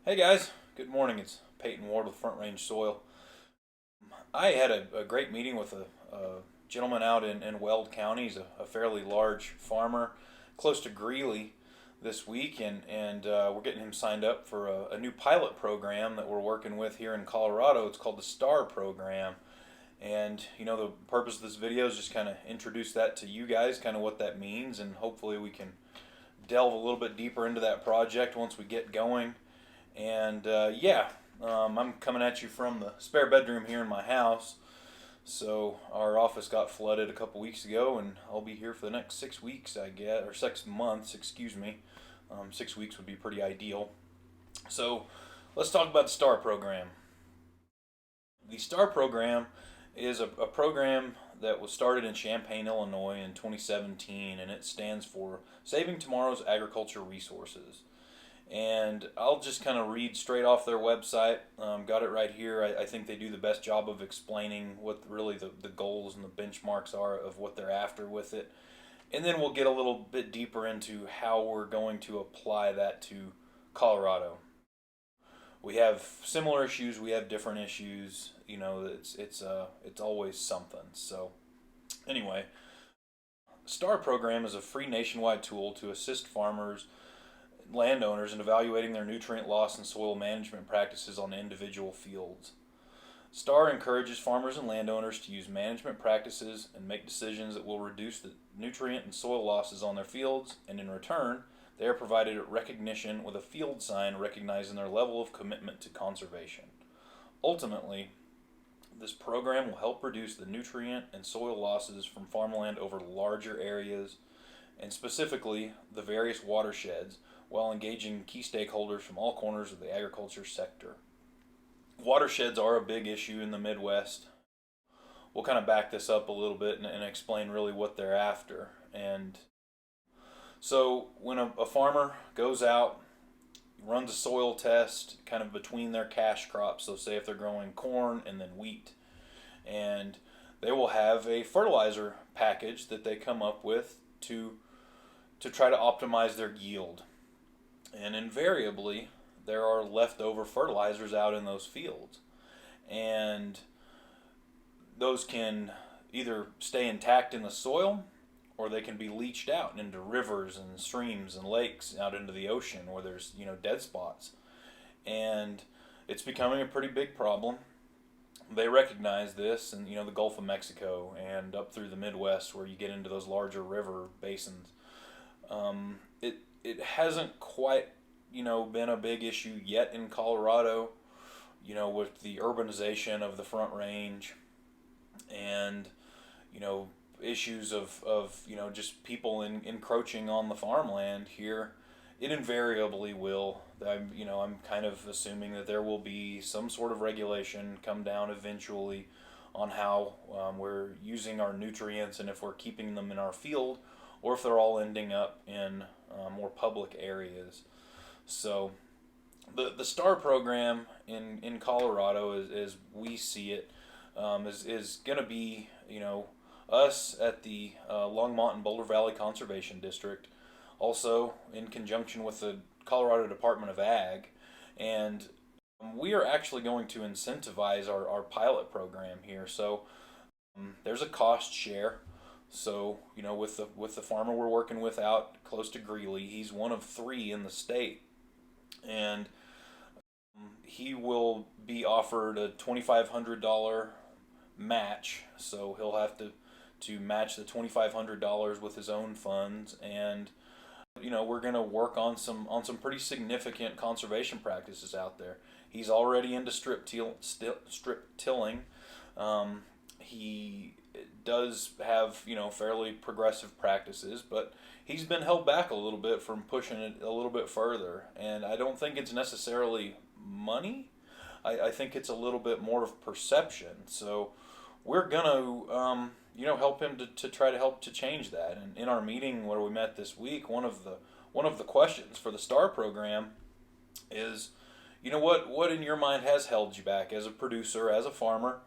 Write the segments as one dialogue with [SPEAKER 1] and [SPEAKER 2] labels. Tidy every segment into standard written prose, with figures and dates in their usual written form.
[SPEAKER 1] Hey guys, good morning. It's Peyton Ward with Front Range Soil. I had a great meeting with a gentleman out in Weld County. He's a fairly large farmer close to Greeley this week, and we're getting him signed up for a new pilot program that we're working with here in Colorado. It's called the STAR program. And the purpose of this video is just kind of introduce that to you guys, kind of what that means, and hopefully we can delve a little bit deeper into that project once we get going. And I'm coming at you from the spare bedroom here in my house. So our office got flooded a couple weeks ago, and I'll be here for the next 6 weeks, I guess, or 6 months, excuse me. 6 weeks would be pretty ideal. So let's talk about the STAR program. The STAR program is a program that was started in Champaign, Illinois in 2017, and it stands for Saving Tomorrow's Agriculture Resources. And I'll just kind of read straight off their website. Got it right here. I think they do the best job of explaining what really the goals and the benchmarks are of what they're after with it. And then we'll get a little bit deeper into how we're going to apply that to Colorado. We have similar issues. We have different issues. It's always something. So anyway, STAR program is a free nationwide tool to assist farmers landowners in evaluating their nutrient loss and soil management practices on individual fields. STAR encourages farmers and landowners to use management practices and make decisions that will reduce the nutrient and soil losses on their fields, and in return, they are provided recognition with a field sign recognizing their level of commitment to conservation. Ultimately, this program will help reduce the nutrient and soil losses from farmland over larger areas, and specifically the various watersheds, while engaging key stakeholders from all corners of the agriculture sector. Watersheds are a big issue in the Midwest. We'll kind of back this up a little bit and explain really what they're after. And so when a farmer goes out, runs a soil test kind of between their cash crops, so say if they're growing corn and then wheat, and they will have a fertilizer package that they come up with to try to optimize their yield. And invariably, there are leftover fertilizers out in those fields. And those can either stay intact in the soil or they can be leached out into rivers and streams and lakes out into the ocean where there's, dead spots. And it's becoming a pretty big problem. They recognize this in, the Gulf of Mexico and up through the Midwest where you get into those larger river basins. It hasn't quite, been a big issue yet in Colorado, with the urbanization of the Front Range and, issues of just people encroaching on the farmland here. It invariably will. I'm kind of assuming that there will be some sort of regulation come down eventually on how we're using our nutrients and if we're keeping them in our field or if they're all ending up in more public areas. So the STAR program in Colorado, as we see it, is going to be, us at the Longmont and Boulder Valley Conservation District, also in conjunction with the Colorado Department of Ag, and we are actually going to incentivize our pilot program here. So there's a cost share. So with the farmer we're working with out close to Greeley, he's one of three in the state, and he will be offered a $2,500 match. So he'll have to match the $2,500 with his own funds, and we're going to work on some pretty significant conservation practices out there. He's already into strip tilling. He does have fairly progressive practices, but he's been held back a little bit from pushing it a little bit further. And I don't think it's necessarily money. I think it's a little bit more of perception. So we're gonna help him to try to help to change that. And in our meeting where we met this week, one of the questions for the STAR program is, what in your mind has held you back as a producer, as a farmer?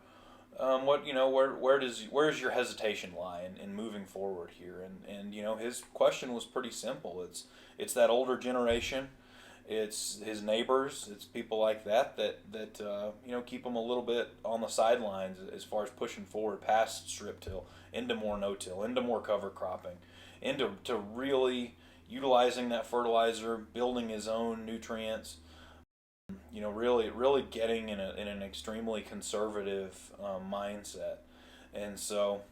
[SPEAKER 1] Where's your hesitation lie in moving forward here? And his question was pretty simple. It's that older generation, It's his neighbors. It's people like that keep him a little bit on the sidelines as far as pushing forward past strip till into more no till, into more cover cropping, into to really utilizing that fertilizer, building his own nutrients. Really getting in an extremely conservative mindset. And so,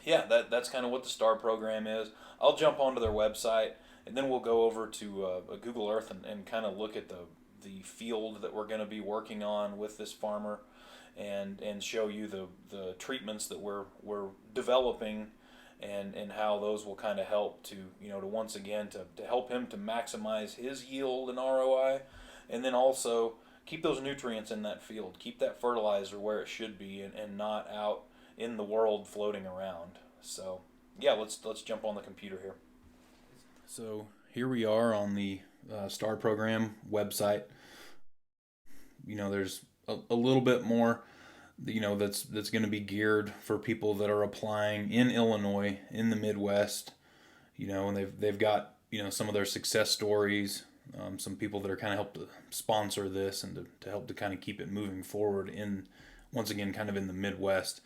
[SPEAKER 1] yeah, that's kind of what the STAR program is. I'll jump onto their website, and then we'll go over to Google Earth and kind of look at the field that we're going to be working on with this farmer, and show you the treatments that we're developing, and how those will kind of help to once again to help him to maximize his yield and ROI, and then also keep those nutrients in that field, keep that fertilizer where it should be, and not out in the world floating around. So yeah, let's jump on the computer here. So here we are on the STAR program website. There's a little bit more, that's going to be geared for people that are applying in Illinois, in the Midwest. And they've got some of their success stories, some people that are kind of helped to sponsor this and to help to kind of keep it moving forward in, once again, kind of in the Midwest.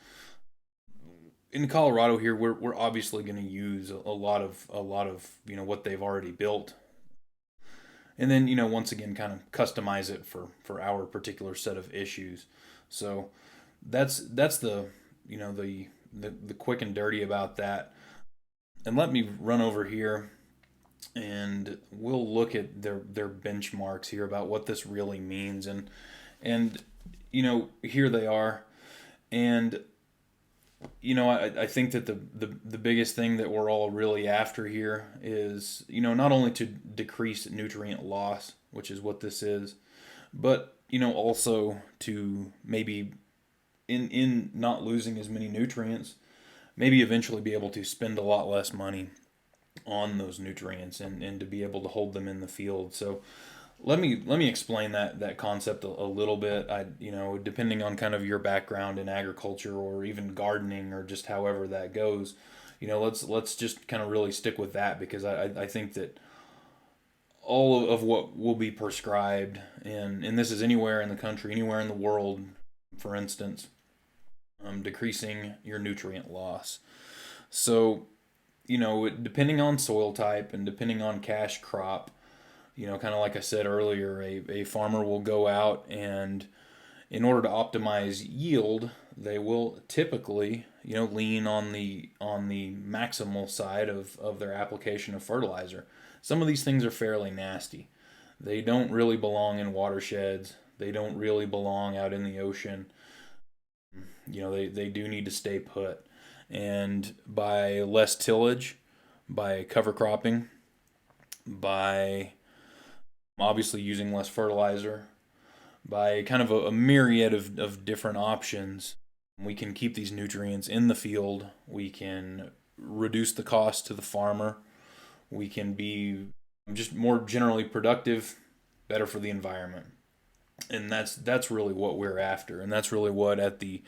[SPEAKER 1] In Colorado here, we're obviously going to use a lot of what they've already built, and then once again kind of customize it for our particular set of issues. So that's the the quick and dirty about that. And let me run over here, and we'll look at their benchmarks here about what this really means, and here they are. And I think that the biggest thing that we're all really after here is, not only to decrease nutrient loss, which is what this is, but, also to maybe in not losing as many nutrients, maybe eventually be able to spend a lot less money on those nutrients, and to be able to hold them in the field. So let me explain that concept a little bit. Depending on kind of your background in agriculture or even gardening or just however that goes, let's just kind of really stick with that, because I think that all of what will be prescribed, and this is anywhere in the country, anywhere in the world, for instance, decreasing your nutrient loss. So, depending on soil type and depending on cash crop, kind of like I said earlier, a farmer will go out, and in order to optimize yield, they will typically, lean on the maximal side of their application of fertilizer. Some of these things are fairly nasty. They don't really belong in watersheds. They don't really belong out in the ocean. They do need to stay put. And by less tillage, by cover cropping, by obviously using less fertilizer, by kind of a myriad of different options, we can keep these nutrients in the field. We can reduce the cost to the farmer. We can be just more generally productive, better for the environment. And that's really what we're after. And that's really what, at the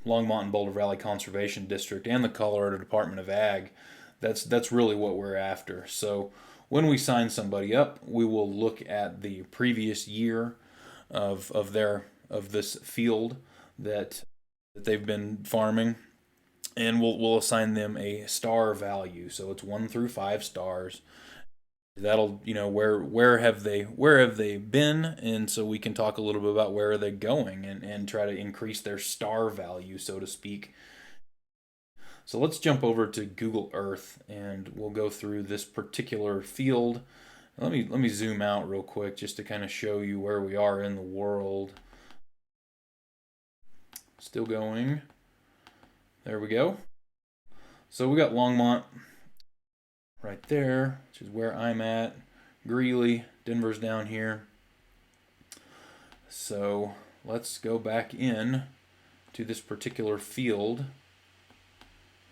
[SPEAKER 1] Longmont and Boulder Valley Conservation District and the Colorado Department of Ag, that's really what we're after. So when we sign somebody up, we will look at the previous year of this field that they've been farming, and we'll assign them a star value. So it's 1 through 5 stars. That'll, where have they been, and so we can talk a little bit about where are they going, and try to increase their star value, so to speak. So let's jump over to Google Earth, and we'll go through this particular field. Let me zoom out real quick just to kind of show you where we are in the world. Still going. There we go. So we got Longmont right there, which is where I'm at. Greeley, Denver's down here. So let's go back in to this particular field,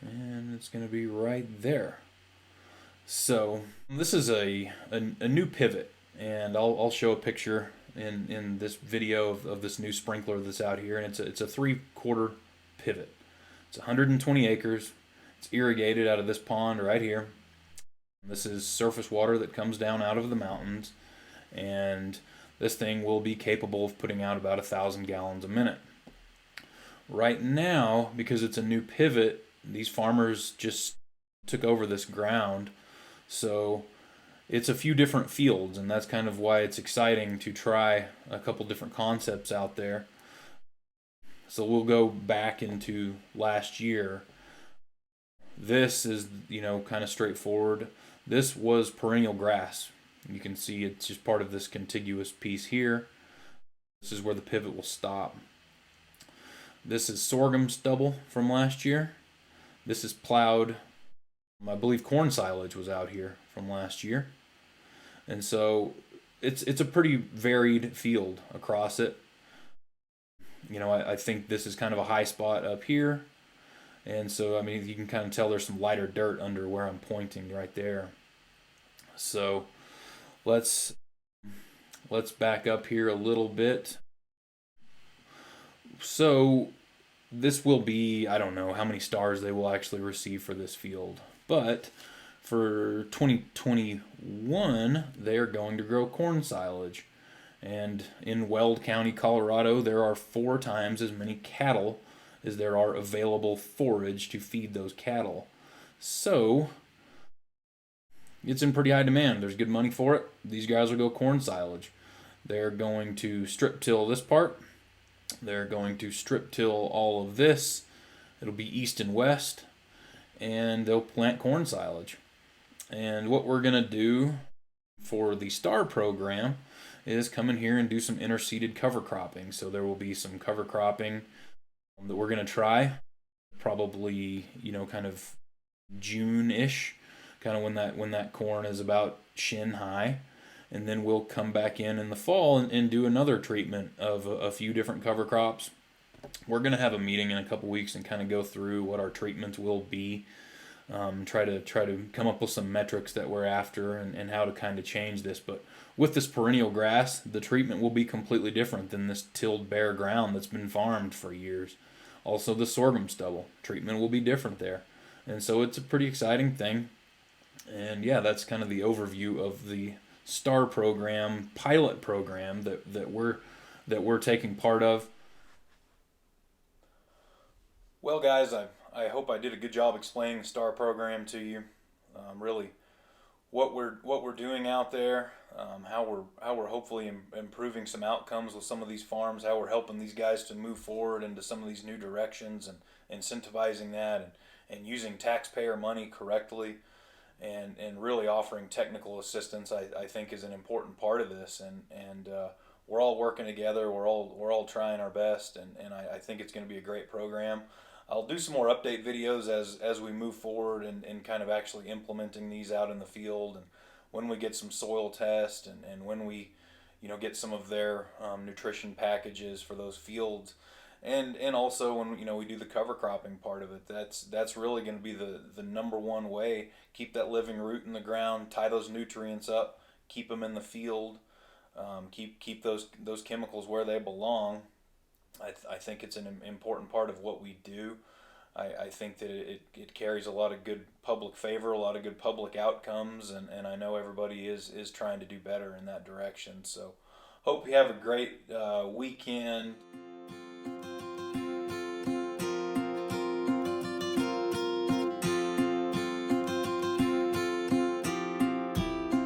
[SPEAKER 1] and it's going to be right there. So this is a new pivot, and I'll show a picture in this video of this new sprinkler that's out here, and it's a 3/4 pivot. It's 120 acres. It's irrigated out of this pond right here. This is surface water that comes down out of the mountains, and this thing will be capable of putting out about 1,000 gallons a minute. Right now, because it's a new pivot, these farmers just took over this ground, so it's a few different fields, and that's kind of why it's exciting to try a couple different concepts out there. So we'll go back into last year. This is, kind of straightforward. This was perennial grass. You can see it's just part of this contiguous piece here. This is where the pivot will stop. This is sorghum stubble from last year. This is plowed. I believe corn silage was out here from last year. And so it's a pretty varied field across it. I think this is kind of a high spot up here. And so, you can kind of tell there's some lighter dirt under where I'm pointing right there. So let's back up here a little bit. So this will be, I don't know how many stars they will actually receive for this field, but for 2021, they are going to grow corn silage. And in Weld County, Colorado, there are 4 times as many cattle as there are available forage to feed those cattle. So it's in pretty high demand. There's good money for it. These guys will go corn silage. They're going to strip till this part. They're going to strip till all of this. It'll be east and west. And they'll plant corn silage. And what we're going to do for the STAR program is come in here and do some interseeded cover cropping. So there will be some cover cropping that we're going to try. Probably, kind of June-ish. Kind of when that corn is about shin high. And then we'll come back in the fall and do another treatment of a few different cover crops. We're going to have a meeting in a couple weeks and kind of go through what our treatments will be. Try to come up with some metrics that we're after and how to kind of change this. But with this perennial grass, the treatment will be completely different than this tilled bare ground that's been farmed for years. Also, the sorghum stubble treatment will be different there. And so it's a pretty exciting thing. And yeah, that's kind of the overview of the STAR program, pilot program that we're taking part of. Well, guys, I hope I did a good job explaining the STAR program to you. Really, what we're doing out there, how we're hopefully improving some outcomes with some of these farms, how we're helping these guys to move forward into some of these new directions and incentivizing that and using taxpayer money correctly. And really offering technical assistance, I think, is an important part of this. And we're all working together. We're all trying our best, and I think it's going to be a great program. I'll do some more update videos as we move forward and kind of actually implementing these out in the field, and when we get some soil tests and when we get some of their nutrition packages for those fields. And also when we do the cover cropping part of it, that's really going to be the number one way. Keep that living root in the ground, tie those nutrients up, keep them in the field, keep those chemicals where they belong. I think it's an important part of what we do. I think that it carries a lot of good public favor, a lot of good public outcomes, and I know everybody is trying to do better in that direction. So hope you have a great weekend.